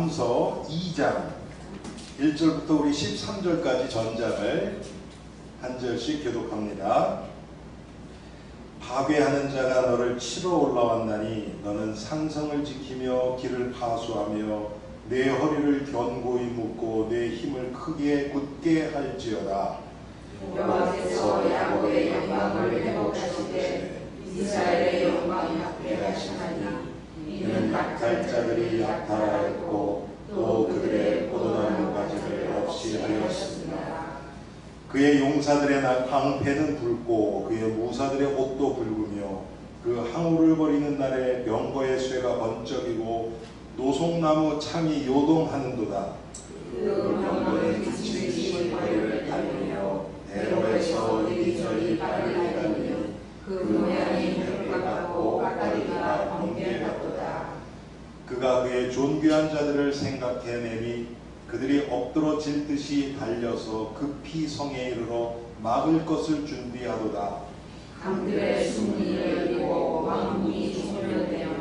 서 2장 1절부터 우리 13절까지 전장을 한 절씩 교독합니다. 파괴하는 자가 너를 치러 올라왔나니 너는 산성을 지키며 길을 파수하며 내 허리를 견고히 묶고 내 힘을 크게 굳게 할지어다. 여호와께서 야곱의 영광을 회복하시되 이스라엘의 영광이 확대하시나니 이는 약탈자들이 약탈하였고 또 그들의 포도나무 가지를 없이 하였습니다. 그의 용사들의 방패는 붉고 그의 무사들의 옷도 붉으며 그 항우를 벌이는 날에 병거의 쇠가 번쩍이고 노송나무 창이 요동하는도다. 그 병거는 지치듯이 거리를 달리며 대로에서 이리저리 빠르게 달리며 그 모양이 벽과 같고 까다리가 번개 같도다. 그가 그의 존귀한 자들을 생각해내니 그들이 엎드러질 듯이 달려서 급히 성에 이르러 막을 것을 준비하도다. 강들의 숨이 열리고 왕궁이 소멸되며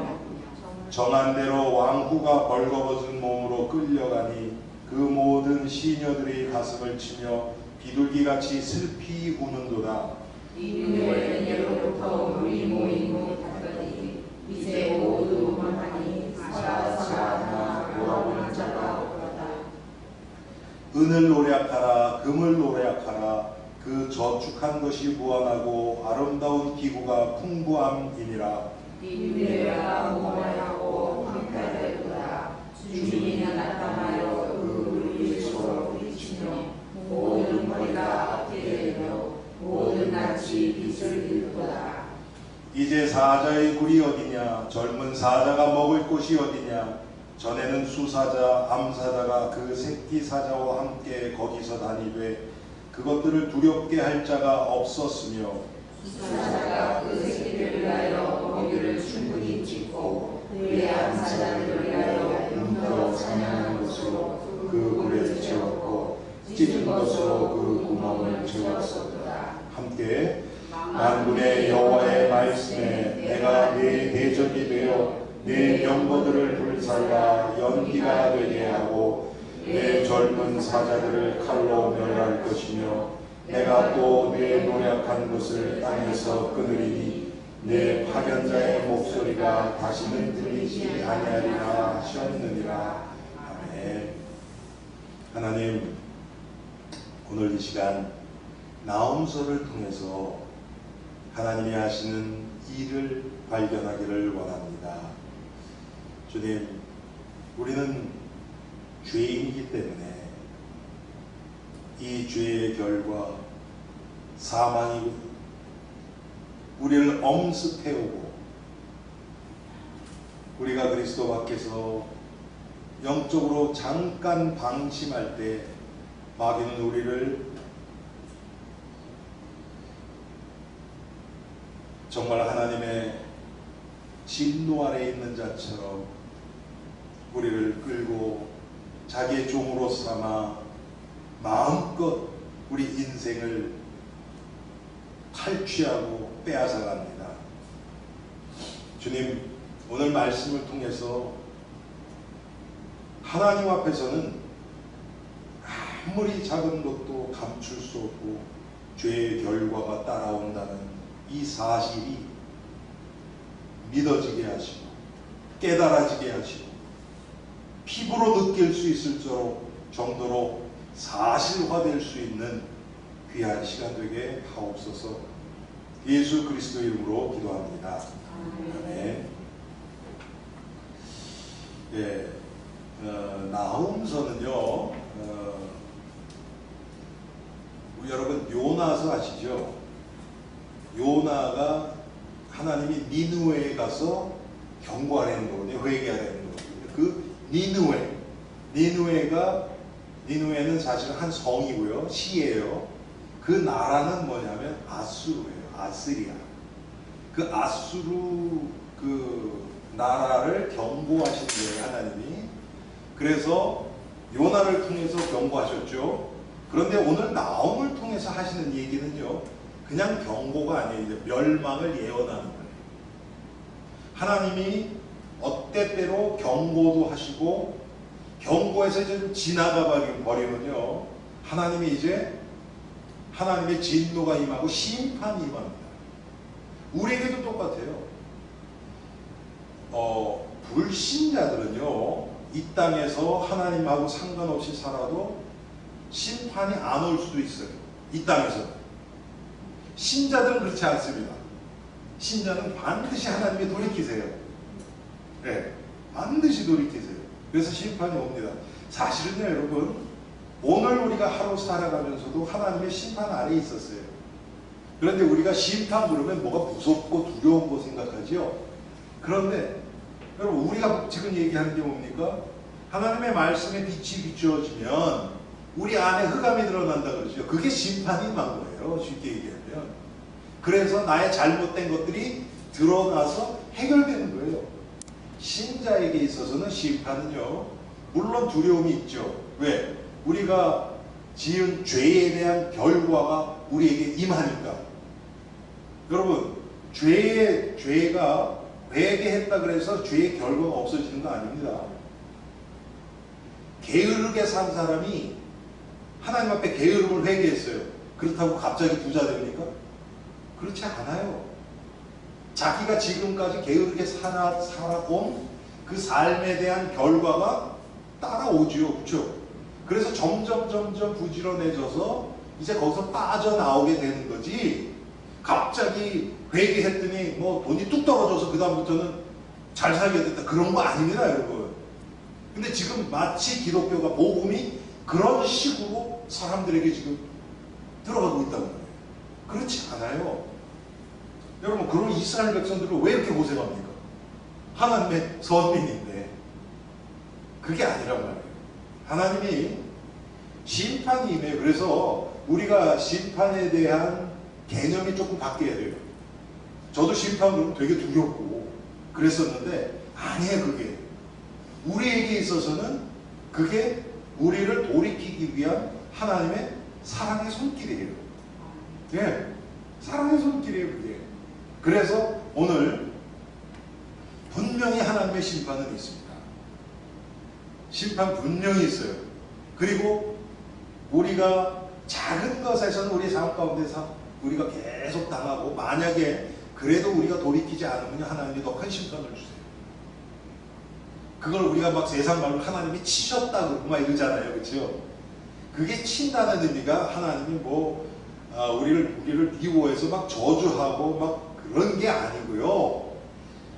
정한 대로 왕후가 벌거벗은 몸으로 끌려가니 그 모든 시녀들이 가슴을 치며 비둘기같이 슬피 우는도다. 이후에는 예로부터 물이 모인 것 같더니 이제 모두 망하니 사라사라나 돌아오는 자가 없도다. 은을 노력하라, 금을 노력하라. 그 저축한 것이 무한하고 아름다운 기구가 풍부함이니라. 이내가 무한하고 황폐하도다. 주님이 나타나여 그 물리처럼 비치며 모든 머리가 앞게 되며 모든 낯이 빛을 잃도다. 이제 사자의 굴이 어디냐? 젊은 사자가 먹을 곳이 어디냐? 전에는 수사자, 암사자가 그 새끼 사자와 함께 거기서 다니되 그것들을 두렵게 할 자가 없었으며 수사자가 그 새끼를 위하여 먹이를 충분히 짓고 그의 암사자를 위하여 굶겨 사냥하는 것으로 그 굴을 채웠고 찢은 것으로 그 구멍을 채웠었도다. 함께 만군의 여호와의 말씀에 내가 네 대적이 되어 네 병거들을 불살라 연기가 되게 하고 내 젊은 사자들을 칼로 멸할 것이며 내가 또 내 노력한 것을 땅에서 끊으리니 내 파견자의 목소리가 다시는 들리지 아니하리라 하셨느니라. 아멘. 하나님, 오늘 이 시간 나홈서를 통해서 하나님이 하시는 일을 발견하기를 원합니다. 주님, 우리는 죄인이기 때문에 이 죄의 결과 사망이 우리를 엄습해오고 우리가 그리스도 밖에서 영적으로 잠깐 방심할 때 마귀는 우리를 정말 하나님의 진노 아래 있는 자처럼 우리를 끌고 자기의 종으로 삼아 마음껏 우리 인생을 탈취하고 빼앗아갑니다. 주님, 오늘 말씀을 통해서 하나님 앞에서는 아무리 작은 것도 감출 수 없고 죄의 결과가 따라온다는 이 사실이 믿어지게 하시고 깨달아지게 하시고 피부로 느낄 수 있을 정도로 사실화될 수 있는 귀한 시간 되게 하옵소서. 예수 그리스도 이름으로 기도합니다. 아멘. 예, 나홈서는요, 여러분 요나서 아시죠? 요나가 하나님이 니느웨에 가서 경고하라는 거거든요. 회개하라는 거거든요. 그 니느웨는 사실 한 성이고요, 시예요. 그 나라는 뭐냐면 아수르예요. 아스리아. 그 아수르 그 나라를 경고하신 거예요, 하나님이. 그래서 요나를 통해서 경고하셨죠. 그런데 오늘 나홈을 통해서 하시는 얘기는요, 그냥 경고가 아니에요. 이제 멸망을 예언하는 거예요. 하나님이 어때때로 경고도 하시고 경고해서 이제 좀 지나가 버리면요, 하나님이 이제 하나님의 진노가 임하고 심판이 임합니다. 우리에게도 똑같아요. 불신자들은요, 이 땅에서 하나님하고 상관없이 살아도 심판이 안 올 수도 있어요. 이 땅에서. 신자들은 그렇지 않습니다. 신자는 반드시 하나님에 돌이키세요. 네, 반드시 돌이키세요. 그래서 심판이 옵니다. 사실은요, 여러분, 오늘 우리가 하루 살아가면서도 하나님의 심판 아래에 있었어요. 그런데 우리가 심판 그러면 뭐가 무섭고 두려운 거 생각하지요? 그런데 여러분, 우리가 지금 얘기하는 게 뭡니까? 하나님의 말씀에 빛이 비추어지면 우리 안에 흑암이 드러난다 그러죠. 그게 심판이 임한 거예요, 쉽게 얘기하면. 그래서 나의 잘못된 것들이 드러나서 해결되는 거예요. 신자에게 있어서는 심판은요, 물론 두려움이 있죠. 왜? 우리가 지은 죄에 대한 결과가 우리에게 임하니까. 여러분, 죄가 회개했다 그래서 죄의 결과가 없어지는 거 아닙니다. 게으르게 산 사람이 하나님 앞에 게으름을 회개했어요. 그렇다고 갑자기 부자 됩니까? 그렇지 않아요. 자기가 지금까지 게으르게 살아온 그 삶에 대한 결과가 따라오지요. 그렇죠? 그래서 점점 부지런해져서 이제 거기서 빠져나오게 되는 거지, 갑자기 회개했더니 뭐 돈이 뚝 떨어져서 그 다음부터는 잘 살게 됐다, 그런 거 아닙니다, 여러분. 근데 지금 마치 기독교가, 복음이 그런 식으로 사람들에게 지금 들어가고 있다는 거예요. 그렇지 않아요. 여러분, 그런 이스라엘 백성들은 왜 이렇게 고생합니까? 하나님의 선민인데. 그게 아니란 말이에요. 하나님이 심판이 임해요. 그래서 우리가 심판에 대한 개념이 조금 바뀌어야 돼요. 저도 심판 그러면 되게 두렵고 그랬었는데, 아니에요. 그게 우리에게 있어서는 그게 우리를 돌이키기 위한 하나님의 사랑의 손길이에요. 예, 사랑의 손길이에요, 그게. 그래서 오늘 분명히 하나님의 심판은 있습니다. 심판 분명히 있어요. 그리고 우리가 작은 것에서는 우리 삶 가운데서 우리가 계속 당하고, 만약에 그래도 우리가 돌이키지 않으면 하나님이 더 큰 심판을 주세요. 그걸 우리가 막 세상 말로 하나님이 치셨다고 막 이러잖아요. 그렇죠? 그게 친다는 의미가 하나님이 우리를 미워해서 막 저주하고 막 그런 게 아니고요.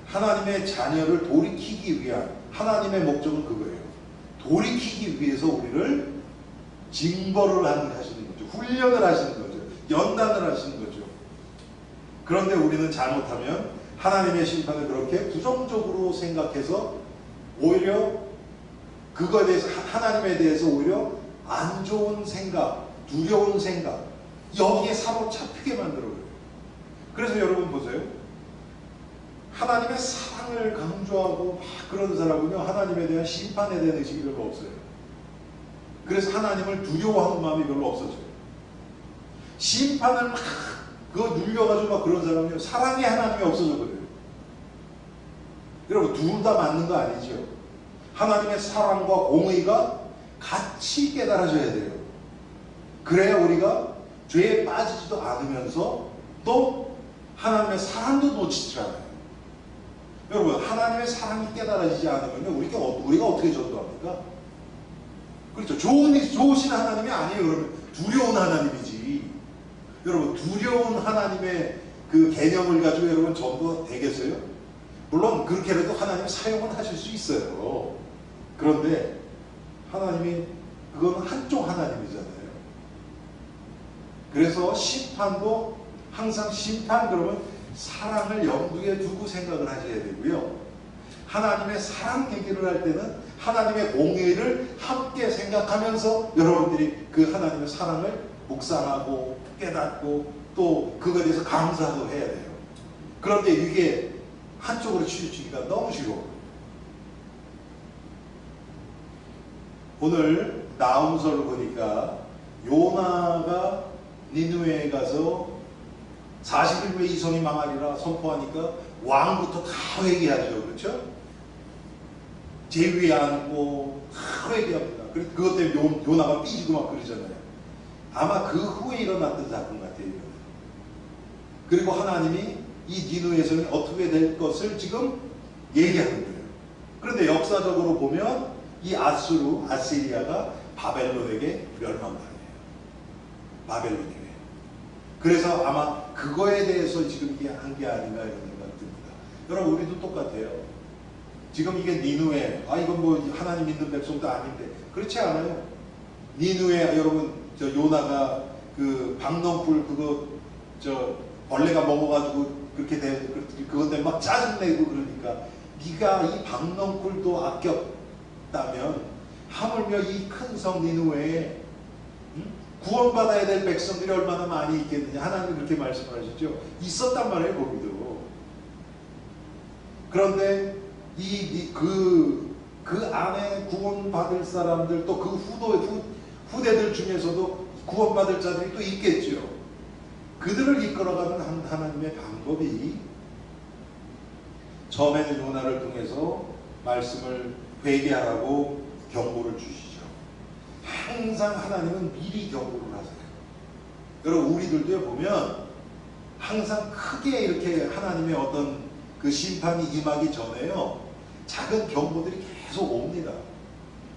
하나님의 자녀를 돌이키기 위한 하나님의 목적은 그거예요. 돌이키기 위해서 우리를 징벌을 하시는 거죠. 훈련을 하시는 거죠. 연단을 하시는 거죠. 그런데 우리는 잘못하면 하나님의 심판을 그렇게 부정적으로 생각해서 오히려 그거에 대해서, 하나님에 대해서 오히려 안 좋은 생각, 두려운 생각, 여기에 사로잡히게 만들어요. 그래서 여러분 보세요. 하나님의 사랑을 강조하고 막 그런 사람은요, 하나님에 대한 심판에 대한 의식이 별로 없어요. 그래서 하나님을 두려워하는 마음이 별로 없어져요. 심판을 막 그거 눌려가지고 막 그런 사람은요, 사랑의 하나님이 없어져버려요. 여러분, 둘 다 맞는 거 아니죠? 하나님의 사랑과 공의가 같이 깨달아져야 돼요. 그래야 우리가 죄에 빠지지도 않으면서 또 하나님의 사랑도 놓치지 않아요. 여러분, 하나님의 사랑이 깨달아지지 않으면 우리가 어떻게 전도합니까? 그렇죠. 좋으신 하나님이 아니에요. 그러면 두려운 하나님이지. 여러분, 두려운 하나님의 그 개념을 가지고 여러분 전도가 되겠어요? 물론 그렇게라도 하나님 사용은 하실 수 있어요. 그런데 하나님이, 그건 한쪽 하나님이잖아요. 그래서 심판도 항상 심판 그러면 사랑을 염두에 두고 생각을 하셔야 되고요. 하나님의 사랑 얘기를 할 때는 하나님의 공의를 함께 생각하면서 여러분들이 그 하나님의 사랑을 묵상하고 깨닫고 또 그거에 대해서 감사도 해야 돼요. 그런데 이게 한쪽으로 치우치기가 너무 쉬워요. 오늘 나훔서를 보니까 요나가 니느웨에 가서 40일 후에 이성이 망하리라 선포하니까 왕부터 다 회개하죠. 그렇죠? 제위에 앉고 하루 얘기합니다. 그것 때문에 요나가 삐지고 막 그러잖아요. 아마 그 후에 일어났던 사건 같아요. 그리고 하나님이 이 니누에서는 어떻게 될 것을 지금 얘기하는 거예요. 그런데 역사적으로 보면 이 아시리아가 바벨론에게 멸망당해요. 바벨론에게. 그래서 아마 그거에 대해서 지금 이게 한 게 아닌가 이런 생각이 듭니다. 여러분 우리도 똑같아요. 지금 이게 니누에 이건 뭐 하나님 믿는 백성도 아닌데 그렇지 않아요. 니누에 여러분 저 요나가 그 박넝쿨 그거 저 벌레가 먹어가지고 그렇게 그것 때문에 막 짜증내고 그러니까 네가 이 박넝쿨도 아꼈다면 하물며 이 큰 성 니누에 구원받아야 될 백성들이 얼마나 많이 있겠느냐. 하나님이 그렇게 말씀하셨죠. 있었단 말이에요. 거기도. 그런데 그 안에 구원받을 사람들 또 그 후대들 중에서도 구원받을 자들이 또 있겠죠. 그들을 이끌어가는 하나님의 방법이 처음에는 요나를 통해서 말씀을 회개하라고 경고를 주시죠. 항상 하나님은 미리 경고를 하세요. 여러분 우리들도 보면 항상 크게 이렇게 하나님의 어떤 그 심판이 임하기 전에요. 작은 경고들이 계속 옵니다.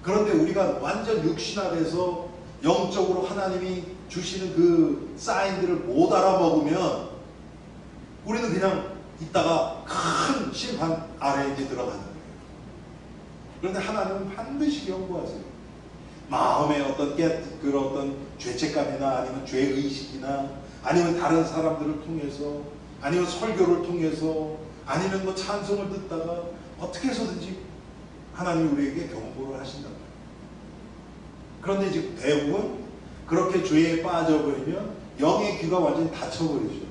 그런데 우리가 완전 육신화돼서 영적으로 하나님이 주시는 그 사인들을 못 알아먹으면 우리는 그냥 있다가 큰 심판 아래에 이제 들어가는 거예요. 그런데 하나님은 반드시 경고하세요. 마음의 그런 어떤 죄책감이나 아니면 죄의식이나 아니면 다른 사람들을 통해서 아니면 설교를 통해서 아니면 뭐 찬송을 듣다가 어떻게 해서든지 하나님이 우리에게 경고를 하신단 말이에요. 그런데 이제 대부분 그렇게 죄에 빠져버리면 영의 귀가 완전히 닫혀버리죠.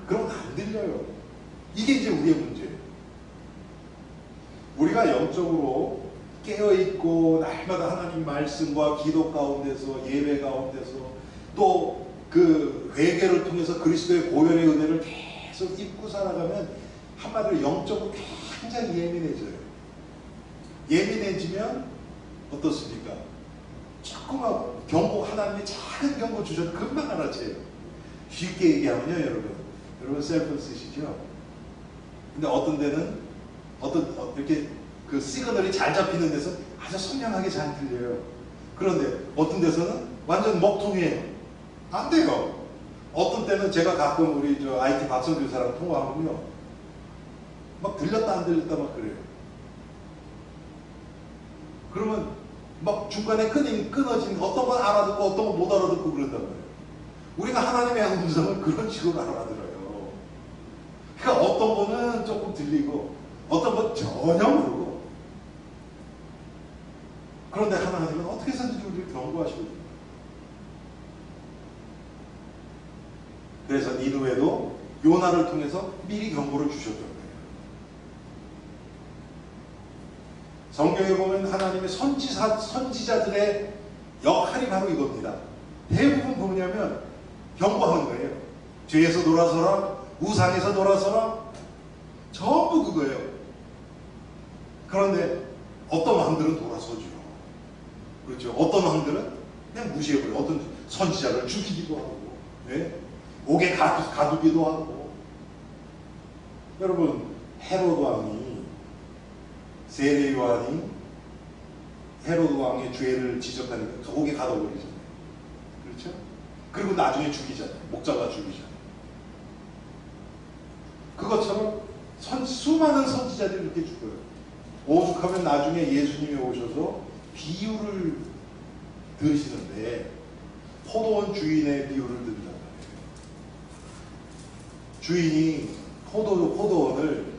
그러면 안 들려요. 이게 이제 우리의 문제예요. 우리가 영적으로 깨어있고 날마다 하나님 말씀과 기도 가운데서 예배 가운데서 또 그 회개를 통해서 그리스도의 보혈의 은혜를 계속 입고 살아가면 한마디로 영적으로 굉장히 예민해져요. 예민해지면 어떻습니까? 조그만 경고, 하나님이 작은 경고 주셔도 금방 알아채요. 쉽게 얘기하면요, 여러분 셀폰 쓰시죠? 근데 어떤 데는 이렇게 그 시그널이 잘 잡히는 데서 아주 선명하게 잘 들려요. 그런데 어떤 데서는 완전 먹통이에요. 안 돼요. 어떤 때는 제가 가끔 우리 저 IT 박성규 사람 통화하면요, 막 들렸다 안 들렸다 막 그래요. 그러면 막 중간에 끊어진 어떤 건 알아듣고 어떤 건 못 알아듣고 그런단 말이에요. 우리가 하나님의 음성을 그런 식으로 알아들어요. 그러니까 어떤 거는 조금 들리고 어떤 건 전혀 모르고. 그런데 하나님은 어떻게 해서든지 우리를 경고하시거든요. 그래서 니누에도 요나를 통해서 미리 경고를 주셨던 거예요. 성경에 보면 하나님의 선지자들의 역할이 바로 이겁니다. 대부분 뭐냐면 경고하는 거예요. 죄에서 돌아서라, 우상에서 돌아서라, 전부 그거예요. 그런데 어떤 왕들은 돌아서죠. 그렇죠. 어떤 왕들은 그냥 무시해버려요. 어떤 선지자를 죽이기도 하고, 네? 옥에 가두기도 하고. 여러분, 헤로드 왕이, 세례 요한이 헤로드 왕의 죄를 지적하니까 옥에 가둬버리잖아요. 그렇죠? 그리고 나중에 죽이잖아요. 목자가 죽이잖아요. 그것처럼 수많은 선지자들이 이렇게 죽어요. 오죽하면 나중에 예수님이 오셔서 비유를 들으시는데 포도원 주인의 비유를 든단 말이에요. 주인이 포도원을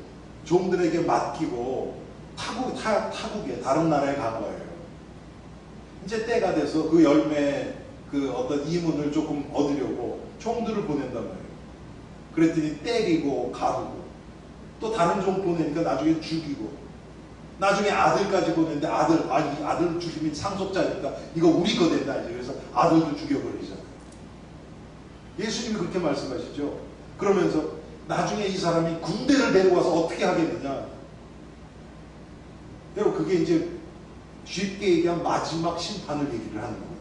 종들에게 맡기고 타국에 다른 나라에 간 거예요. 이제 때가 돼서 그 열매 그 어떤 이문을 조금 얻으려고 종들을 보낸단 말이에요. 그랬더니 때리고 가두고 또 다른 종 보내니까 나중에 죽이고 나중에 아들까지 보냈는데 이 아들 죽이면 상속자니까 이거 우리 거 된다 이제. 그래서 아들도 죽여버리잖아요. 예수님이 그렇게 말씀하시죠. 그러면서 나중에 이 사람이 군대를 데리고 와서 어떻게 하겠느냐. 여러분 그게 이제 쉽게 얘기하면 마지막 심판을 얘기를 하는 거거든요.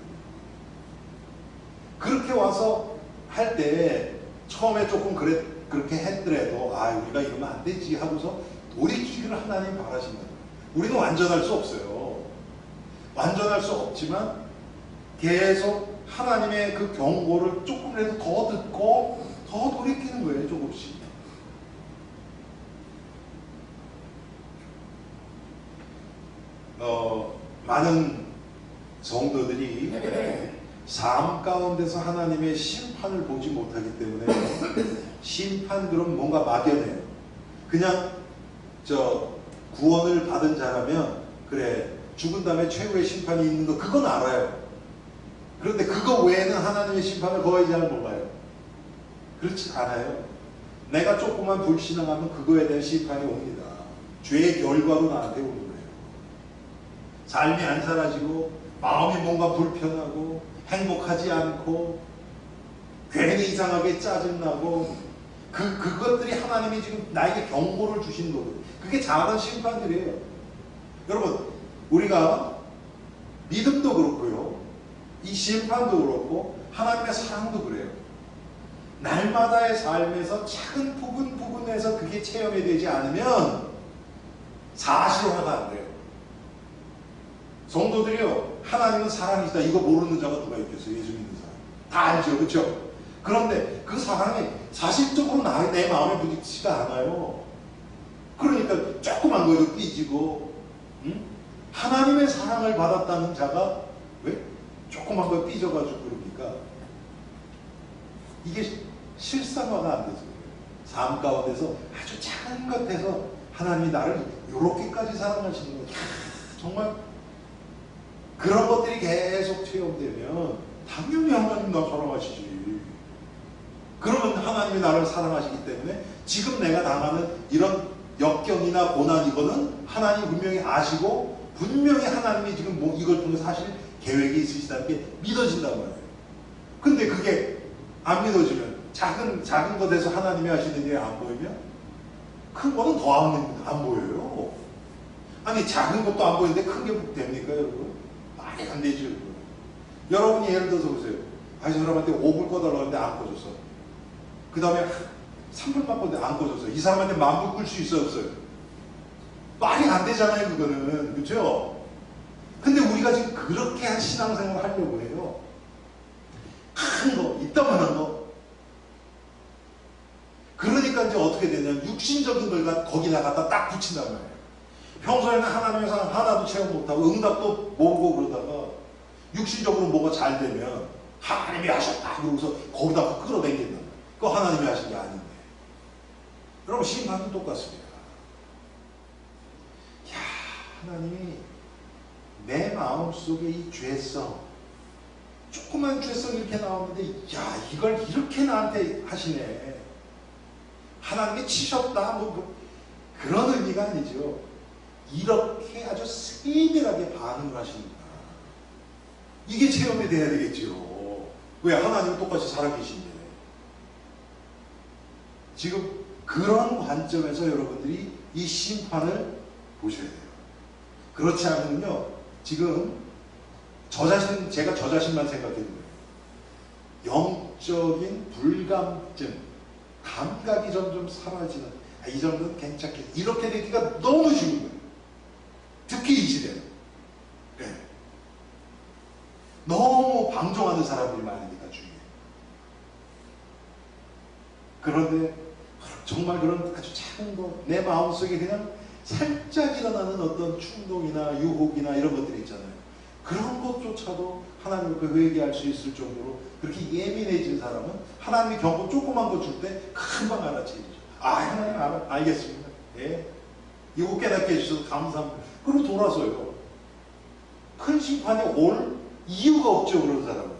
그렇게 와서 할 때 처음에 조금 그렇게 했더라도 우리가 이러면 안 되지 하고서 돌이키기를 하나님 바라신다. 우리는 완전할 수 없어요. 완전할 수 없지만 계속 하나님의 그 경고를 조금이라도 더 듣고 더 돌이키는 거예요. 조금씩. 많은 성도들이 삶 가운데서 하나님의 심판을 보지 못하기 때문에 심판 그럼 뭔가 막연해요. 그냥 구원을 받은 자라면 그래 죽은 다음에 최후의 심판이 있는 거 그건 알아요. 그런데 그거 외에는 하나님의 심판을 거의 잘 몰라요. 그렇지 않아요. 내가 조금만 불신앙하면 그거에 대한 심판이 옵니다. 죄의 결과로 나한테 오는 거예요. 삶이 안 사라지고 마음이 뭔가 불편하고 행복하지 않고 괜히 이상하게 짜증나고 그것들이 하나님이 지금 나에게 경고를 주신 거거든요. 그게 작은 심판들이에요. 여러분 우리가 믿음도 그렇고요. 이 심판도 그렇고 하나님의 사랑도 그래요. 날마다의 삶에서 작은 부분에서 그게 체험이 되지 않으면 사실화가 안 돼요. 성도들이요, 하나님은 사랑이시다 이거 모르는 자가 누가 있겠어요? 예수 믿는 사람 다 알죠, 그렇죠? 그런데 그 사랑이 사실적으로 내 마음에 부딪히지가 않아요. 그러니까 조그만 거에도 삐지고, 하나님의 사랑을 받았다는 자가 왜 조그만 거에 삐져가지고 그러니까 이게 실상화가 안 되죠. 삶 가운데서 아주 작은 것에서 하나님이 나를 이렇게까지 사랑하시는 거예요. 정말 그런 것들이 계속 체험되면 당연히 하나님 나 사랑하시지. 그러면 하나님이 나를 사랑하시기 때문에 지금 내가 당하는 이런 역경이나 고난 이거는 하나님 분명히 아시고 분명히 하나님이 지금 뭐 이걸 통해서 사실 계획이 있으시다는 게 믿어진단 말이에요. 근데 그게 안 믿어지면 작은 것에서 하나님이 하시는 일이 안 보이면 큰 거는 더 안 보여요. 아니 작은 것도 안 보이는데 큰 게 됩니까 여러분? 말이 안 되죠. 여러분이 예를 들어서 보세요. 이 사람한테 5불 꺼달라고 하는데 안 꺼줬어. 그 다음에 3불만 꺼는데 안 꺼줬어. 이 사람한테 10,000불 끌 수 있어요 없어요? 말이 안 되잖아요 그거는. 그렇죠? 근데 우리가 지금 그렇게 한 신앙생활을 하려고 해요. 큰 거, 이따만한 거. 그러니까 이제 어떻게 되냐, 육신적인 걸 거기다 갖다 딱 붙인단 말이에요. 평소에는 하나님의 사랑 하나도 체험 못하고 응답도 모르고 그러다가 육신적으로 뭐가 잘 되면 하나님이 하셨다 그러고서 거기다가 끌어당긴다. 그거 하나님이 하신 게 아닌데. 여러분 심판은 똑같습니다. 야, 하나님이 내 마음속에 이 죄성, 조그만 죄성이 이렇게 나오는데 야 이걸 이렇게 나한테 하시네. 하나님이 치셨다 뭐 그런 의미가 아니죠. 이렇게 아주 세밀하게 반응을 하십니다. 이게 체험이 돼야 되겠죠. 왜? 하나님은 똑같이 살아계신데. 지금 그런 관점에서 여러분들이 이 심판을 보셔야 돼요. 그렇지 않으면요, 지금 제가 저 자신만 생각해도 돼요. 영적인 불감증, 감각이 점점 사라지는, 이 정도는 괜찮겠다. 이렇게 되기가 너무 쉬운 거예요. 특히 이 시대는. 네. 너무 방종하는 사람들이 많으니까 주위에. 그런데 정말 그런 아주 작은 거, 내 마음속에 그냥 살짝 일어나는 어떤 충동이나 유혹이나 이런 것들이 있잖아요. 그런 것조차도 하나님을 회개할 수 있을 정도로 그렇게 예민해진 사람은 하나님이 경고 조그만 거 줄 때 금방 알아채죠. 하나님 알겠습니다. 예. 이거 깨닫게 해주셔서 감사합니다. 그리고 돌아서요. 큰 심판이 올 이유가 없죠, 그런 사람은.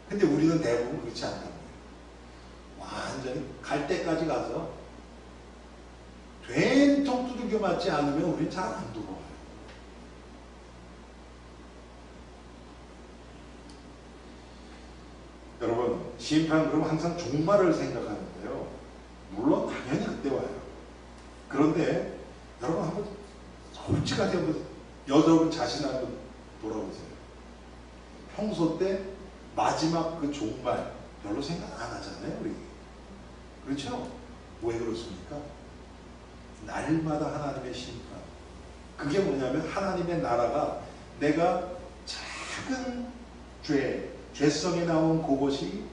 근데 우리는 대부분 그렇지 않단 말이에요. 완전히 갈 때까지 가서 된통 두들겨 맞지 않으면 우리는 잘 안 돌아와요. 여러분, 심판 그러면 항상 종말을 생각하는데요. 물론 당연히 그때 와요. 그런데 여러분 한번 솔직하게 한번 여러분 자신한테 평소 때 마지막 그 종말 별로 생각 안 하잖아요, 우리. 그렇죠? 왜 그렇습니까? 날마다 하나님의 심판. 그게 뭐냐면 하나님의 나라가 내가 작은 죄성에 나온 그것이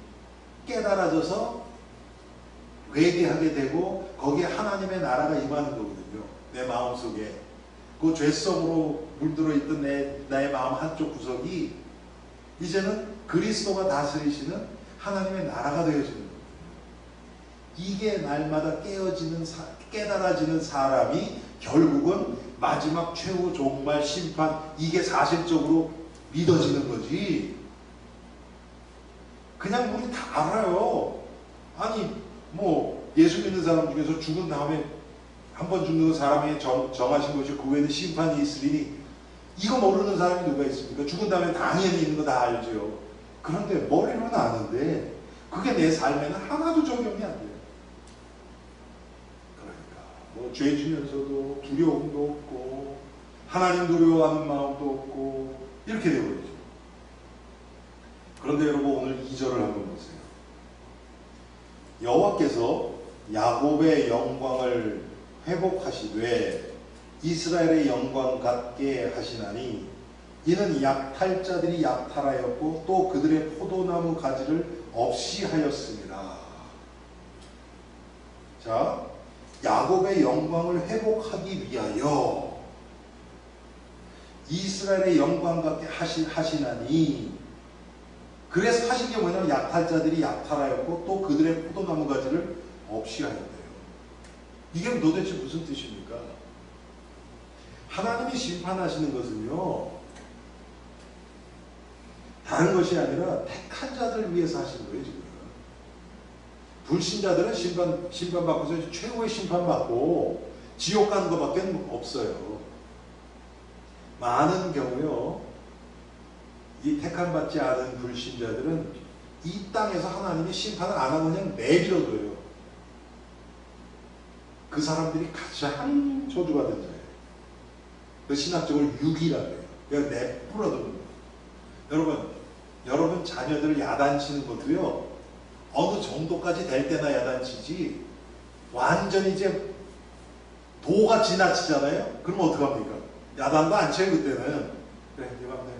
깨달아져서 회개하게 되고 거기에 하나님의 나라가 임하는 거거든요. 내 마음속에. 그 죄성으로 물들어 있던 나의 마음 한쪽 구석이 이제는 그리스도가 다스리시는 하나님의 나라가 되어지는 거예요. 이게 날마다 깨달아지는 사람이 결국은 마지막 최후 종말 심판, 이게 사실적으로 믿어지는 거지. 그냥 우리 다 알아요. 아니 뭐 예수 믿는 사람 중에서 죽은 다음에 한 번 죽는 사람이 정하신 것이 그 외에는 심판이 있으리니, 이거 모르는 사람이 누가 있습니까? 죽은 다음에 당연히 있는 거 다 알죠. 그런데 머리로는 아는데 그게 내 삶에는 하나도 적용이 안 돼요. 그러니까 뭐 죄 지면서도 두려움도 없고 하나님 두려워하는 마음도 없고 이렇게 되어버리죠. 그런데 여러분 오늘 2절을 한번 보세요. 여호와께서 야곱의 영광을 회복하시되 이스라엘의 영광 같게 하시나니 이는 약탈자들이 약탈하였고 또 그들의 포도나무 가지를 없이 하였습니다. 자, 야곱의 영광을 회복하기 위하여 이스라엘의 영광 같게 하시나니, 그래서 하신 게 뭐냐면 약탈자들이 약탈하였고 또 그들의 포도나무 가지를 없이 하였대요. 이게 도대체 무슨 뜻입니까? 하나님이 심판하시는 것은요, 다른 것이 아니라 택한 자들을 위해서 하신 거예요, 지금. 불신자들은 심판받고서 최후의 심판받고 지옥 가는 것밖에 없어요. 많은 경우요, 이 택함받지 않은 불신자들은 이 땅에서 하나님이 심판을 안 하고 그냥 내버려둬요. 그 사람들이 가장 저주받은 자예요. 그 신학적으로 유기라고 해요. 그냥 내버려두는 거예요. 여러분 자녀들을 야단치는 것도요, 어느 정도까지 될 때나 야단치지, 완전히 이제 도가 지나치잖아요? 그럼 어떡합니까? 야단도 안 쳐요, 그때는. 그래, 네 맘대로.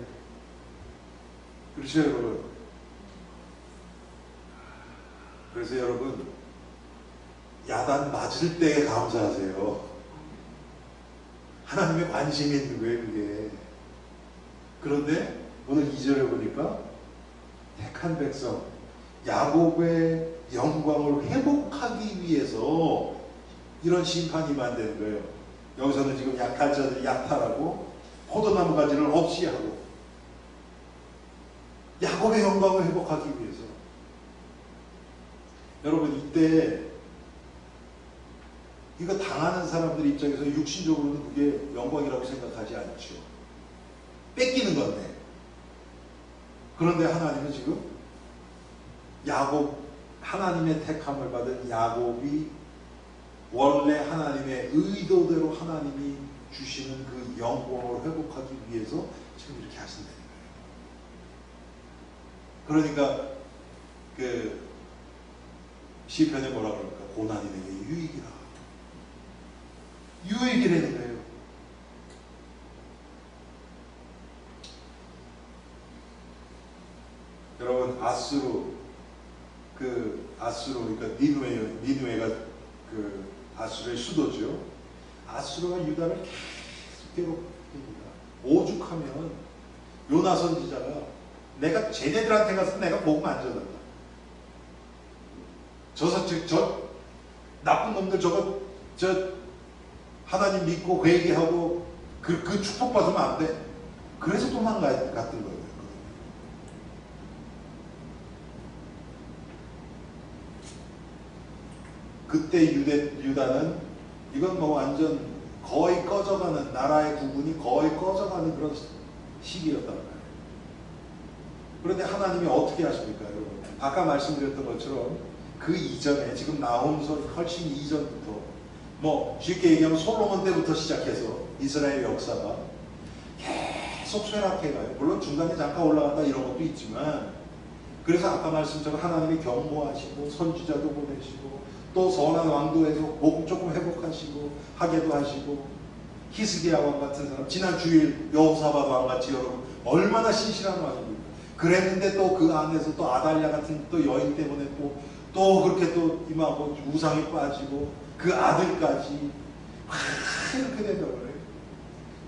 그렇죠, 여러분? 그래서 여러분, 야단 맞을 때에 감사하세요. 하나님의 관심이 있는 거예요, 그게. 그런데 오늘 2절에 보니까 택한 백성, 야곱의 영광을 회복하기 위해서 이런 심판이 만드는 거예요. 여기서는 지금 약탈자들이 약탈하고 포도나무 가지를 없이 하고, 야곱의 영광을 회복하기 위해서. 여러분, 이때 이거 당하는 사람들 입장에서 육신적으로는 그게 영광이라고 생각하지 않죠. 뺏기는 건데. 그런데 하나님은 지금 하나님의 택함을 받은 야곱이 원래 하나님의 의도대로 하나님이 주시는 그 영광을 회복하기 위해서 지금 이렇게 하신다는 거예요. 그러니까 그 시편에 뭐라 그럴까? 고난이 내게 유익이라. 유익이라는 거예요. 여러분, 그러니까 니누에가 그 아수르의 수도죠. 아수르가 유다를 계속 괴롭힙니다. 오죽하면 요나 선지자가 내가 쟤네들한테 가서 내가 복음 안 전한다. 저 나쁜 놈들 저 하나님 믿고 회개하고 그 축복 받으면 안 돼. 그래서 도망갔던 거예요. 그때 유다는 이건 뭐 완전 거의 꺼져가는, 나라의 구분이 거의 꺼져가는 그런 시기였단 말이에요. 그런데 하나님이 어떻게 하십니까, 여러분? 아까 말씀드렸던 것처럼 그 이전에, 지금 나홈서 훨씬 이전부터, 뭐 쉽게 얘기하면 솔로몬 때부터 시작해서 이스라엘 역사가 계속 쇠락해가요. 물론 중간에 잠깐 올라갔다 이런 것도 있지만, 그래서 아까 말씀처럼 하나님이 경고하시고 선지자도 보내시고 또 선한 왕도 해서 목 조금 회복하시고 하게도 하시고, 히스기야 왕 같은 사람, 지난 주일 여호사밧 왕 같이 여러분 얼마나 신실한 왕입니까? 그랬는데 또 그 안에서 또 아달랴 같은 또 여인 때문에 또 그렇게 또 임하고 우상에 빠지고 그 아들까지 이렇게 된다고 그래요.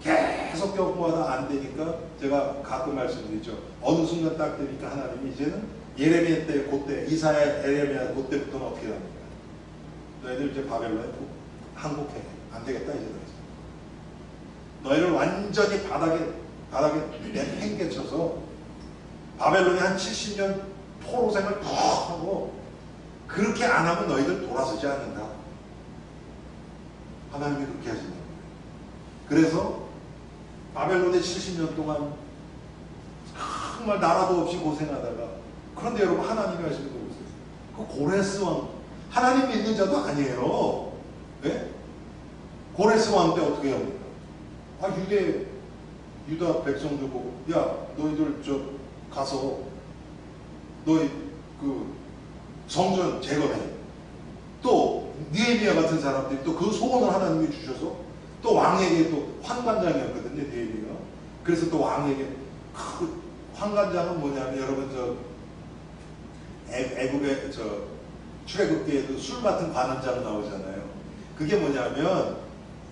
계속 경고하다 안 되니까 제가 가끔 말씀드리죠. 어느 순간 딱 되니까 하나님이 이제는 예레미야 때 그때 이사야 에레미야 그때부터는 어떻게 합니까? 너희들 이제 바벨론에 항복해. 안 되겠다 이제. 너희를 완전히 바닥에 팽개쳐서 바벨론이 한 70년 포로생을 푹 하고, 그렇게 안 하면 너희들 돌아서지 않는다. 하나님이 그렇게 하신다는 거예요. 그래서 바벨론에 70년 동안 정말 나라도 없이 고생하다가, 그런데 여러분 하나님이 하시는 거 보세요. 그 고레스 왕, 하나님 믿는 자도 아니에요. 네? 고레스 왕 때 어떻게 합니까? 유다 백성들 보고, 야, 너희들 가서 너희 그 성전 재건해. 또 느헤미야 같은 사람들이 또 그 소원을 하나님이 주셔서 또 왕에게 또 환관장이었거든요, 느헤미야가. 그래서 또 왕에게 그 환관장은 뭐냐면, 여러분 애굽의 출애굽기에도 술 맡은 관원장 나오잖아요. 그게 뭐냐면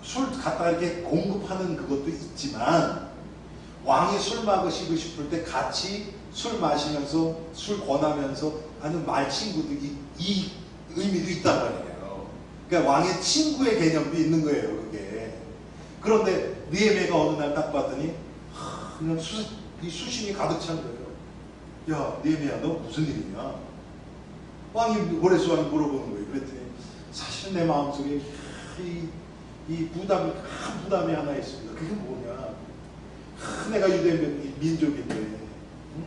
술 갖다 이렇게 공급하는 그것도 있지만, 왕이 술 마시고 싶을 때 같이 술 마시면서 술 권하면서 하는 말 친구도 이 의미도 있단 말이에요. 그러니까 왕의 친구의 개념도 있는 거예요, 그게. 그런데 느헤미야가 어느 날 딱 봤더니 그냥 수심이 가득 찬 거예요. 야, 느헤미야, 너 무슨 일이냐? 고레스 왕이 물어보는 거예요. 그랬더니 사실 내 마음속에 이 부담이, 큰 부담이 하나 있습니다. 그게 뭐냐? 내가 유대 민족인데, 응?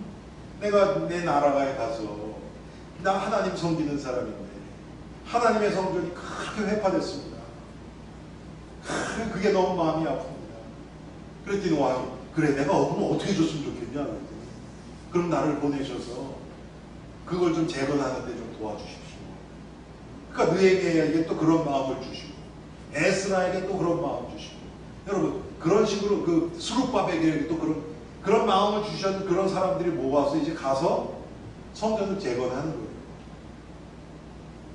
내가 내 나라에 가서 나 하나님 섬기는 사람인데 하나님의 성전이 그렇게 회파됐습니다. 그게 너무 마음이 아픕니다. 그랬더니 왕이, 그래, 내가 그럼 어떻게 해줬으면 좋겠냐? 그랬더니, 그럼 나를 보내셔서 그걸 좀 재건하는 데 좀 도와주십시오. 그러니까 느헤미야에게 또 그런 마음을 주시고, 에스라에게 또 그런 마음 주시고, 여러분 그런 식으로 그 스룹바벨에게 또 그런 마음을 주셨는 그런 사람들이 모아서 이제 가서 성전을 재건하는 거예요.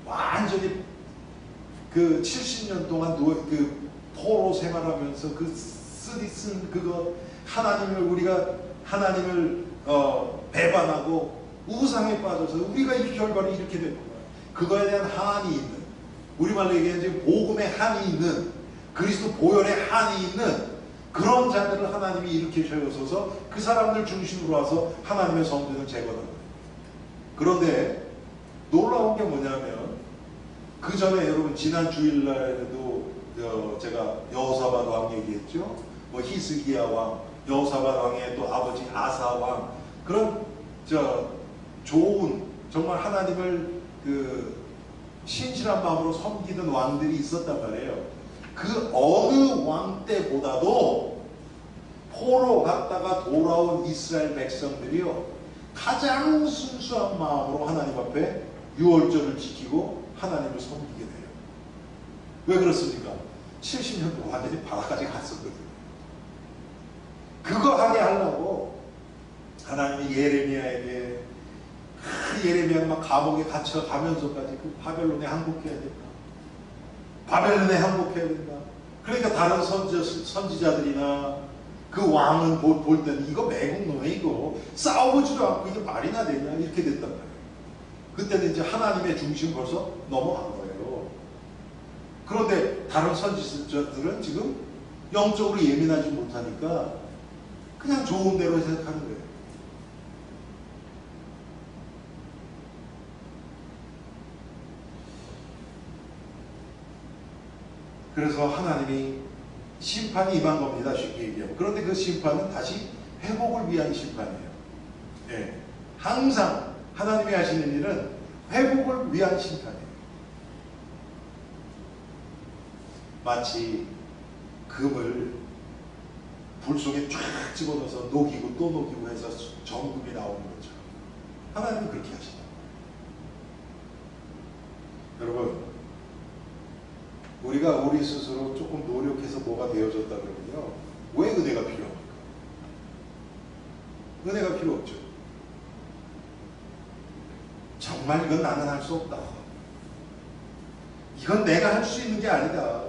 완전히 그 70년 동안 그 포로 생활하면서 그 쓴 그거 우리가 하나님을 배반하고 우상에 빠져서 우리가 이 결과를 이렇게 된 거예요. 그거에 대한 한이 있는, 우리말로 얘기하면 복음의 한이 있는, 그리스도 보혈의 한이 있는 그런 자들을 하나님이 일으키셔서 그 사람들 중심으로 와서 하나님의 성전을 재건하는 거예요. 그런데 놀라운 게 뭐냐면, 그 전에 여러분 지난 주일날에도 제가 여호사밧 왕 얘기했죠. 뭐 히스기야 왕, 여호사밧 왕의 또 아버지 아사 왕, 그런 좋은 정말 하나님을 신실한 마음으로 섬기는 왕들이 있었단 말이에요. 그 어느 왕 때보다도 포로 갔다가 돌아온 이스라엘 백성들이요, 가장 순수한 마음으로 하나님 앞에 유월절을 지키고 하나님을 섬기게 돼요. 왜 그렇습니까? 70년 동안 완전히 바다까지 갔었거든요. 그거 하게 하려고 하나님이 예레미야에게, 예레미야가 막 감옥에 갇혀 가면서까지 그 바벨론에 항복해야 된다. 바벨론에 항복해야 된다. 그러니까 다른 선지자들이나 그 왕은 볼 때는 이거 매국노예, 이거 싸워보지도 않고 이게 말이나 되냐, 이렇게 됐단 말이에요. 그때는 이제 하나님의 중심 벌써 넘어간 거예요. 그런데 다른 선지자들은 지금 영적으로 예민하지 못하니까 그냥 좋은 대로 생각하는 거예요. 그래서 하나님이 심판이 임한 겁니다, 쉽게 얘기하면. 그런데 그 심판은 다시 회복을 위한 심판이에요. 네. 항상 하나님이 하시는 일은 회복을 위한 심판이에요. 마치 금을 불 속에 쫙 집어넣어서 녹이고 또 녹이고 해서 정금이 나오는 거죠. 하나님은 그렇게 하신다. 여러분, 우리가 우리 스스로 조금 노력해서 뭐가 되어졌다 그러면요, 왜 은혜가 필요합니까? 은혜가 필요 없죠. 정말 이건 나는 할 수 없다. 이건 내가 할 수 있는 게 아니다.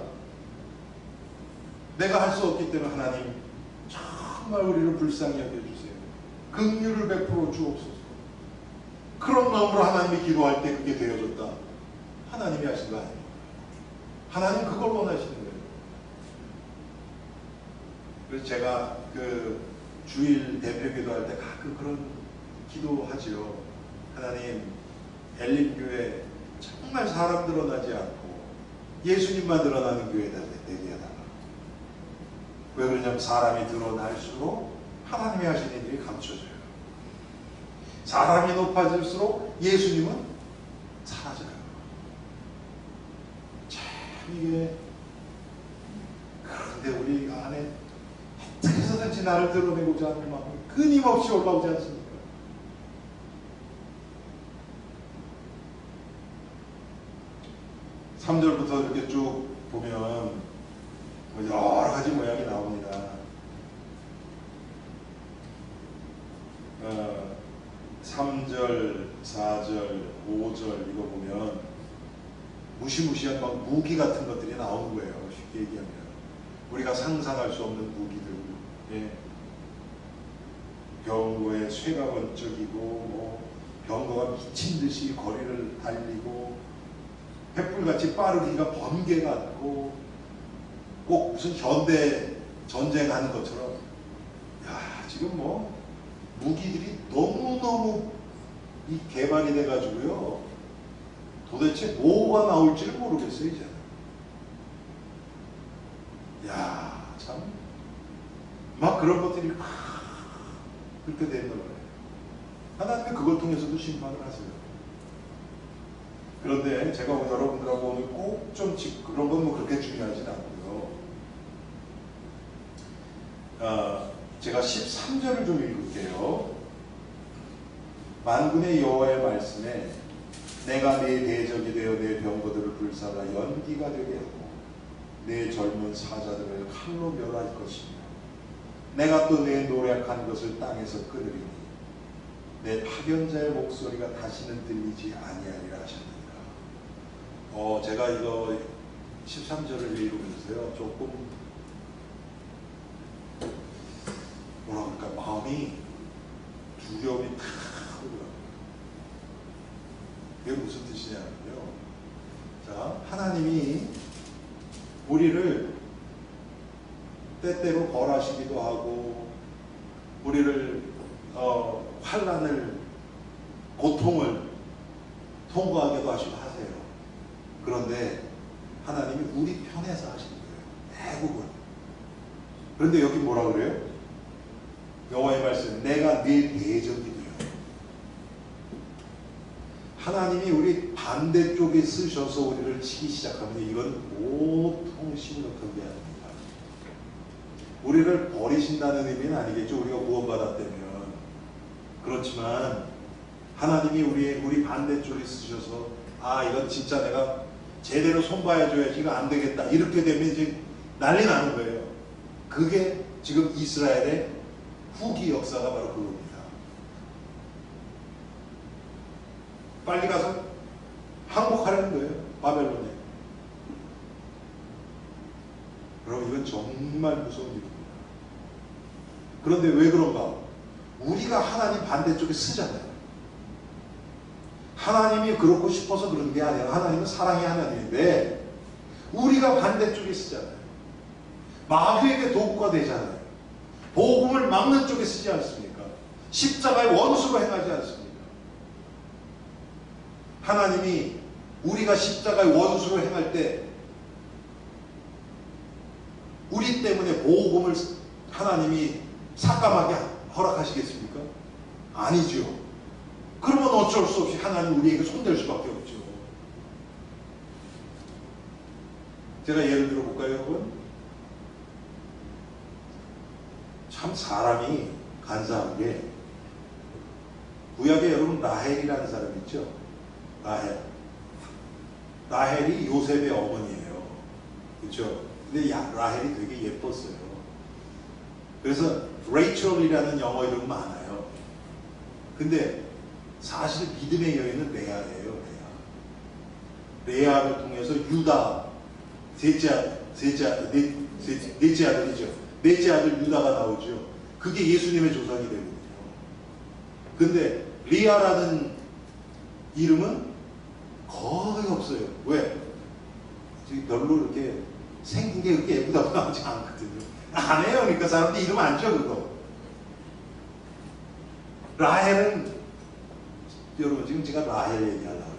내가 할 수 없기 때문에 하나님 정말 우리를 불쌍히 여겨주세요. 긍휼을 베풀어 주옵소서. 그런 마음으로 하나님이 기도할 때 그게 되어졌다. 하나님이 하신 거 아닙니까? 하나님 그걸 원하시는 거예요. 그래서 제가 그 주일 대표 기도할 때 가끔 그런 기도하지요. 하나님, 엘림교회 정말 사람 드러나지 않고 예수님만 드러나는 교회가 되게 해달라. 왜 그러냐면 사람이 드러날수록 하나님이 하시는 일이 감춰져요. 사람이 높아질수록 예수님은 사라져요. 참 이게, 그런데 우리 안에 어떻게 해서든지 나를 드러내고자 하는 마음이 끊임없이 올라오지 않습니까? 삼 절부터 이렇게 쭉 보면 여러 가지 모양이 나옵니다. 3절, 4절, 5절 이거 보면 무시무시한 막 무기 같은 것들이 나오는 거예요. 쉽게 얘기하면 우리가 상상할 수 없는 무기들, 예. 병거에 쇠가 번쩍이고, 뭐 병거가 미친 듯이 거리를 달리고, 횃불같이 빠르기가 번개 같고, 꼭 무슨 현대 전쟁하는 것처럼, 야, 지금 뭐 무기들이 너무너무 이 개발이 돼가지고요, 도대체 뭐가 나올지를 모르겠어요 이제. 야, 참 막 그런 것들이 막 그렇게 되는 거예요. 하나님이 그걸 통해서도 심판을 하세요. 그런데 제가 여러분들하고 오늘 꼭 좀 그런 건 뭐 그렇게 중요하진 않고요. 제가 13절을 좀 읽을게요. 만군의 여호와의 말씀에 내가 내 대적이 되어 내 병거들을 불사라 연기가 되게 하고 내 젊은 사자들을 칼로 멸할 것이며 내가 또 내 노력한 것을 땅에서 끊으리니 내 파견자의 목소리가 다시는 들리지 아니하리라 하셨느니라. 제가 이거 13절을 읽으면서요, 조금 뭐라 그럴까, 마음이 두려움이 탁 오더라고요. 그게 무슨 뜻이냐면요, 자, 하나님이 우리를 때때로 벌하시기도 하고 우리를 환난을, 고통을 통과하기도 하시고 하세요. 그런데 하나님이 우리 편에서 하시는 거예요, 대부분. 그런데 여기 뭐라 그래요? 여호와의 말씀, 내가 네 대적이 되어. 하나님이 우리 반대쪽에 쓰셔서 우리를 치기 시작하면 이건 보통 심각한 게 아닙니다. 우리를 버리신다는 의미는 아니겠죠. 우리가 구원받았다면. 그렇지만 하나님이 우리 반대쪽에 쓰셔서, 아, 이건 진짜 내가 제대로 손봐줘야지, 이거 안 되겠다, 이렇게 되면 이제 난리 나는 거예요. 그게 지금 이스라엘의 후기 역사가 바로 그겁니다. 빨리 가서 항복하려는 거예요, 바벨론에. 여러분, 이건 정말 무서운 일입니다. 그런데 왜 그런가? 우리가 하나님 반대쪽에 쓰잖아요. 하나님이 그렇고 싶어서 그런 게 아니라 하나님은 사랑의 하나님인데 우리가 반대쪽에 쓰잖아요. 마귀에게 도구가 되잖아요. 복음을 막는 쪽에 쓰지 않습니까? 십자가의 원수로 행하지 않습니까? 하나님이 우리가 십자가의 원수로 행할 때 우리 때문에 복음을 하나님이 삭감하게 허락하시겠습니까? 아니죠. 그러면 어쩔 수 없이 하나님 우리에게 손댈 수밖에 없죠. 제가 예를 들어 볼까요, 여러분? 참 사람이 간사한 게, 구약에 여러분 라헬이라는 사람 있죠? 라헬이 요셉의 어머니예요. 그렇죠? 근데 라헬이 되게 예뻤어요. 그래서 레이첼이라는 영어 이름 많아요. 근데 사실 믿음의 여인은 레아예요. 레아를 통해서 유다, 넷째 아들이죠. 넷째 아들 유다가 나오죠. 그게 예수님의 조상이 되거든요. 근데 리아라는 이름은 거의 없어요. 왜? 별로 이렇게 생긴 게 그렇게 예쁘다고 나오지 않거든요. 안 해요. 그러니까 사람들이 이름 안 줘, 그거. 라헬은, 여러분, 지금 제가 라헬 얘기하려고 해요.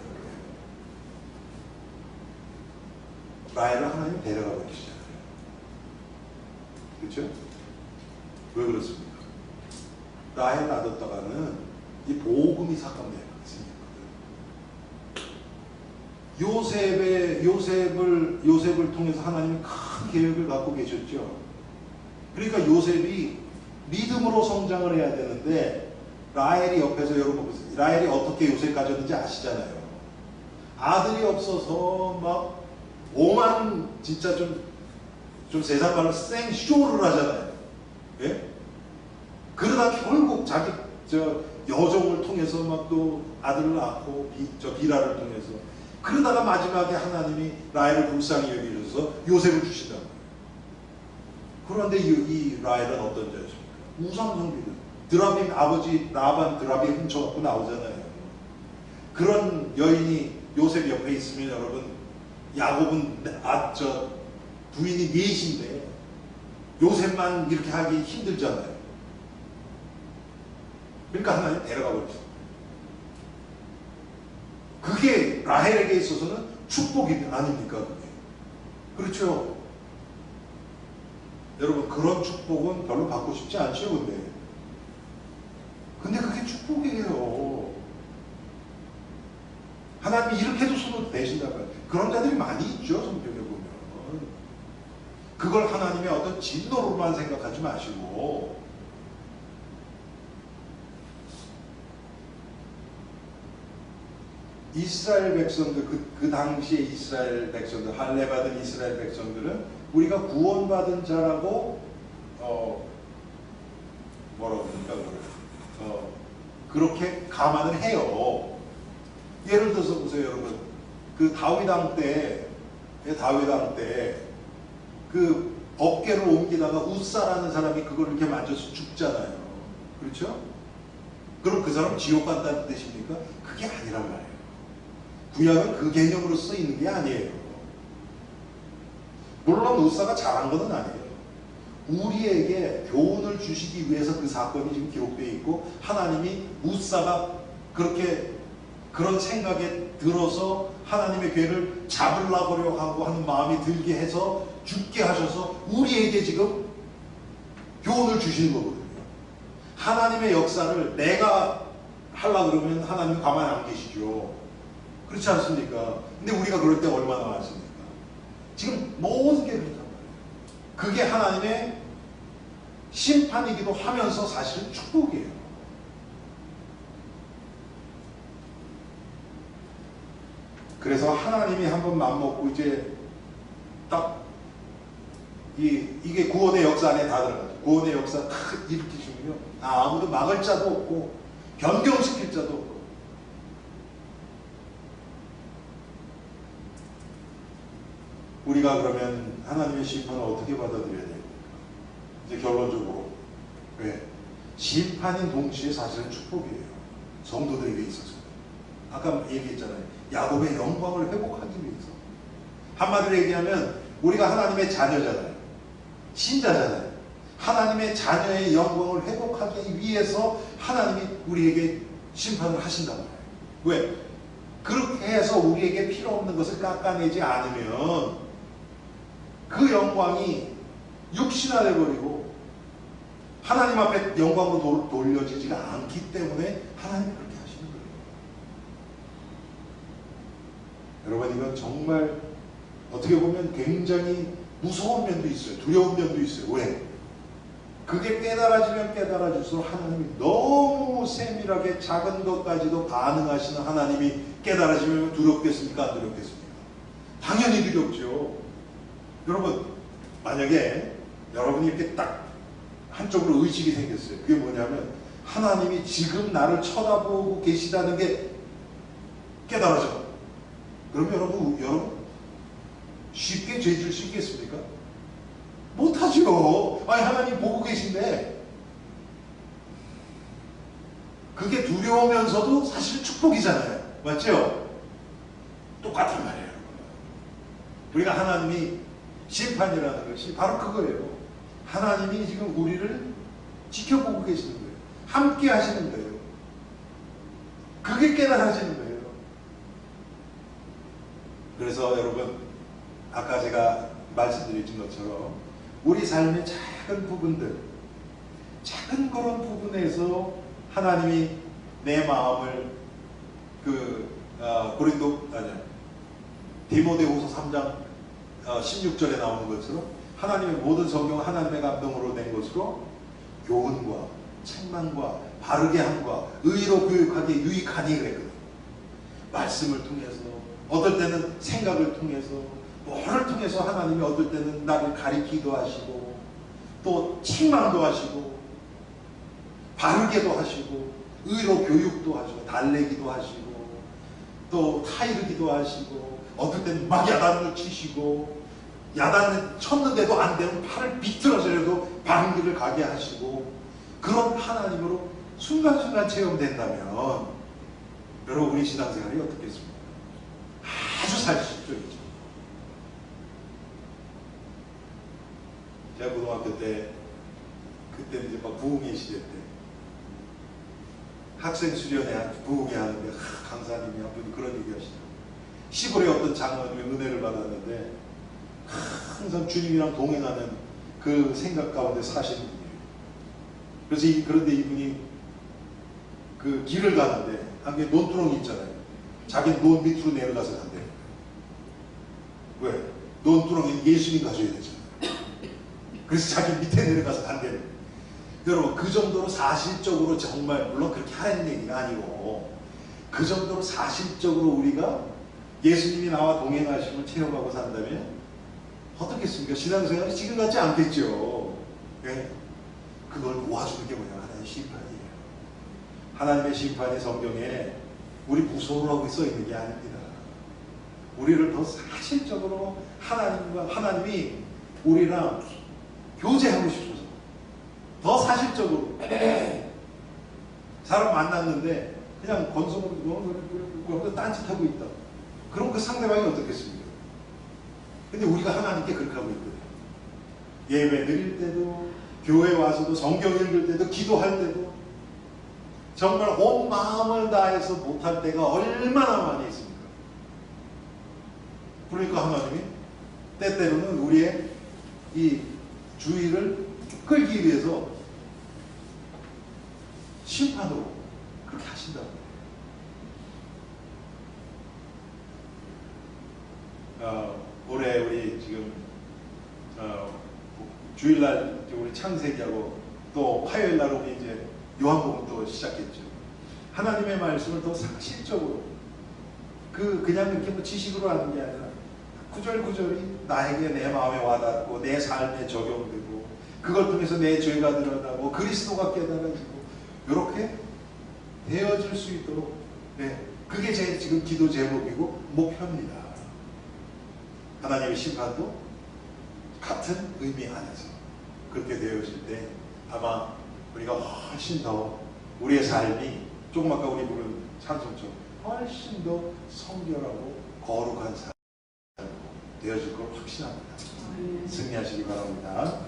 라헬을 하나님 데려가 버리기 시작해요. 그렇죠? 왜 그렇습니까? 라헬 놔뒀다가는 이 복음이 삭감돼요. 요셉을 통해서 하나님이 큰 계획을 갖고 계셨죠. 그러니까 요셉이 믿음으로 성장을 해야 되는데, 라헬이 옆에서, 여러분 보세요. 라헬이 어떻게 요셉 가졌는지 아시잖아요. 아들이 없어서 막 오만, 진짜 좀 세상 말로 생쇼를 하잖아요. 예? 그러다 결국 자기 여종을 통해서 막 또 아들을 낳고 비라를 통해서, 그러다가 마지막에 하나님이 라헬을 불쌍히 여기셔서 요셉을 주시다. 그런데 이 라헬은 어떤 자였습니까? 우상숭배를, 드라빔 아버지 라반 드라빔 훔쳐갖고 나오잖아요. 그런 여인이 요셉 옆에 있으면, 여러분, 야곱은 부인이 넷인데 요셉만 이렇게 하기 힘들잖아요. 그러니까 하나님 데려가 버렸어요. 그게 라헬에게 있어서는 축복이 아닙니까? 그게. 그렇죠? 여러분, 그런 축복은 별로 받고 싶지 않죠, 근데 그게 축복이에요. 하나님이 이렇게도 손을 대신다고요. 그런 자들이 많이 있죠, 성경에 보면. 그걸 하나님의 어떤 진노로만 생각하지 마시고, 이스라엘 백성들, 그 당시에 이스라엘 백성들, 할례받은 이스라엘 백성들은 우리가 구원받은 자라고 뭐라고 그럴까, 그렇게 감안을 해요. 예를 들어서 보세요, 여러분. 그 다윗 왕 때 그 법궤를 옮기다가 우사라는 사람이 그걸 이렇게 만져서 죽잖아요. 그렇죠? 그럼 그 사람 지옥 간다는 뜻입니까? 그게 아니란 말이에요. 구약은 그 개념으로 쓰이는 게 아니에요. 물론 우사가 잘한 것은 아니에요. 우리에게 교훈을 주시기 위해서 그 사건이 지금 기록되어 있고, 하나님이 우사가 그런 생각에 들어서 하나님의 죄를 잡으려고 하고 하는 마음이 들게 해서 죽게 하셔서 우리에게 지금 교훈을 주시는 거거든요. 하나님의 역사를 내가 하려고 그러면 하나님 가만히 안 계시죠. 그렇지 않습니까? 근데 우리가 그럴 때 얼마나 많습니까? 지금 모든 게 그렇단 말이에요. 그게 하나님의 심판이기도 하면서 사실은 축복이에요. 그래서 하나님이 한번 맘먹고 이제 딱 이게 구원의 역사 안에 다 들어가죠. 구원의 역사 딱 일으키시면요, 아무도 막을 자도 없고 변경시킬 자도 없고. 우리가 그러면 하나님의 심판을 어떻게 받아들여야 됩니까? 이제 결론적으로, 왜? 심판인 동시에 사실은 축복이에요. 성도들에게 있어서. 아까 얘기했잖아요. 야곱의 영광을 회복하기 위해서. 한마디로 얘기하면 우리가 하나님의 자녀잖아요. 신자잖아요. 하나님의 자녀의 영광을 회복하기 위해서 하나님이 우리에게 심판을 하신단 말이에요. 왜? 그렇게 해서 우리에게 필요 없는 것을 깎아내지 않으면 그 영광이 육신화되어버리고 하나님 앞에 영광으로 돌려지지가 않기 때문에 하나님이 그렇게 하시는 거예요. 여러분, 이건 정말 어떻게 보면 굉장히 무서운 면도 있어요. 두려운 면도 있어요. 왜? 그게 깨달아지면 깨달아질수록 하나님이 너무 세밀하게 작은 것까지도 반응하시는 하나님이 깨달아지면 두렵겠습니까? 안 두렵겠습니까? 당연히 두렵죠. 여러분, 만약에 여러분이 이렇게 딱 한쪽으로 의식이 생겼어요. 그게 뭐냐면 하나님이 지금 나를 쳐다보고 계시다는 게 깨달아져. 그럼 여러분 쉽게 죄질 수 있겠습니까? 못하죠. 아니, 하나님 보고 계신데. 그게 두려우면서도 사실 축복이잖아요. 맞죠? 똑같은 말이에요. 우리가 하나님이 심판이라는 것이 바로 그거예요. 하나님이 지금 우리를 지켜보고 계시는 거예요. 함께 하시는 거예요. 그게 깨달아지는 거예요. 그래서 여러분, 아까 제가 말씀드린 것처럼 우리 삶의 작은 부분들, 작은 그런 부분에서 하나님이 내 마음을 디모데후서 3장 16절에 나오는 것처럼 하나님의 모든 성경은 하나님의 감동으로 낸 것으로 교훈과 책망과 바르게 함과 의로 교육하기에 유익하니 그랬거든. 말씀을 통해서, 어떨 때는 생각을 통해서, 뭐를 통해서 하나님이 어떨 때는 나를 가리키기도 하시고, 또 책망도 하시고, 바르게도 하시고, 의로 교육도 하시고, 달래기도 하시고, 또 타이르기도 하시고, 어떨 때는 막 야단을 치시고, 야단을 쳤는데도 안 되면 팔을 비틀어서라도 바른 길을 가게 하시고, 그런 하나님으로 순간순간 체험된다면 여러분, 우리 신앙생활이 어떻겠습니까? 아주 살실적이죠. 제가 고등학교 때, 그때 이제 막 부흥회 시대 때 학생 수련회 부흥회 하는데 강사님이 한 분이 그런 얘기 하시더라고요. 시골의 어떤 장로님의 은혜를 받았는데 항상 주님이랑 동행하는 그 생각 가운데 사시는 분이에요. 그래서 그런데 이분이 그 길을 가는데 한개 논두렁이 있잖아요. 자기는 논 밑으로 내려가서 간대요. 왜? 논두렁이는 예수님 가져야 되잖아요. 그래서 자기 밑에 내려가서 간대요. 여러분, 그 정도로 사실적으로, 정말 물론 그렇게 하라는 얘기가 아니고 그 정도로 사실적으로 우리가 예수님이 나와 동행하심을 체험하고 산다면 어떻겠습니까? 신앙생활이 지금 같지 않겠죠. 네? 그걸 도와주는 게 뭐냐? 하나님의 심판이에요. 하나님의 심판이 성경에 우리 무서워라고 써 있는 게 아닙니다. 우리를 더 사실적으로 하나님이 우리랑 교제하고 싶어서 더 사실적으로 사람 만났는데 그냥 건성으로 딴짓하고 있다. 그럼 그 상대방이 어떻겠습니까? 근데 우리가 하나님께 그렇게 하고 있거든요. 예배 드릴 때도, 교회 와서도, 성경 읽을 때도, 기도할 때도 정말 온 마음을 다해서 못할 때가 얼마나 많이 있습니까? 그러니까 하나님이 때때로는 우리의 이 주의를 끌기 위해서 심판으로 그렇게 하신다고. 올해 우리 지금 주일날 우리 창세기하고 또 화요일날 우리 이제 요한복음 또 시작했죠. 하나님의 말씀을 더 상식적으로 그냥 이렇게 뭐 지식으로 하는 게 아니라 구절구절이 나에게 내 마음에 와닿고 내 삶에 적용되고 그걸 통해서 내 죄가 드러나고 그리스도가 깨달아지고 이렇게 되어질 수 있도록, 네, 그게 제 지금 기도 제목이고 목표입니다. 하나님의 심판도 같은 의미 안에서 그렇게 되어질 때 아마 우리가 훨씬 더 우리의 삶이 조금 아까 우리 부른 찬송처럼 훨씬 더 성결하고 거룩한 삶 되어질 걸 확신합니다. 승리하시기 바랍니다.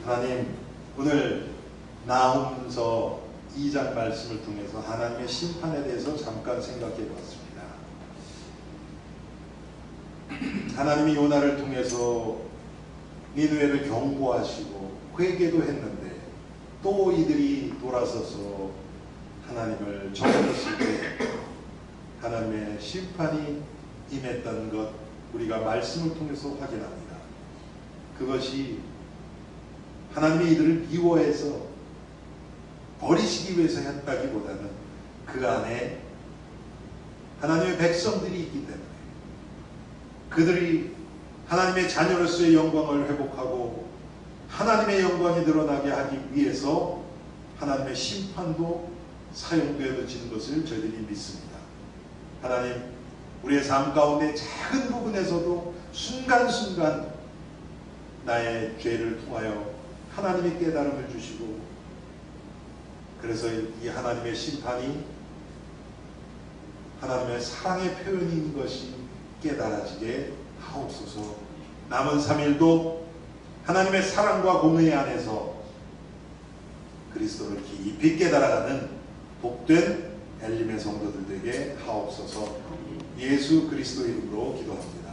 하나님, 오늘 나훔서 2장 말씀을 통해서 하나님의 심판에 대해서 잠깐 생각해 보았습니다. 하나님이 요나를 통해서 니느웨를 경고하시고 회개도 했는데 또 이들이 돌아서서 하나님을 저버렸을 때 하나님의 심판이 임했다는 것 우리가 말씀을 통해서 확인합니다. 그것이 하나님이 이들을 미워해서 버리시기 위해서 했다기보다는 그 안에 하나님의 백성들이 있기 때문에 그들이 하나님의 자녀로서의 영광을 회복하고 하나님의 영광이 드러나게 하기 위해서 하나님의 심판도 사용되어지는 것을 저희들이 믿습니다. 하나님, 우리의 삶 가운데 작은 부분에서도 순간순간 나의 죄를 통하여 하나님이 깨달음을 주시고, 그래서 이 하나님의 심판이 하나님의 사랑의 표현인 것이 깨달아지게 하옵소서. 남은 3일도 하나님의 사랑과 공의 안에서 그리스도를 깊이 깨달아가는 복된 엘림의 성도들 되게 하옵소서. 예수 그리스도 이름으로 기도합니다.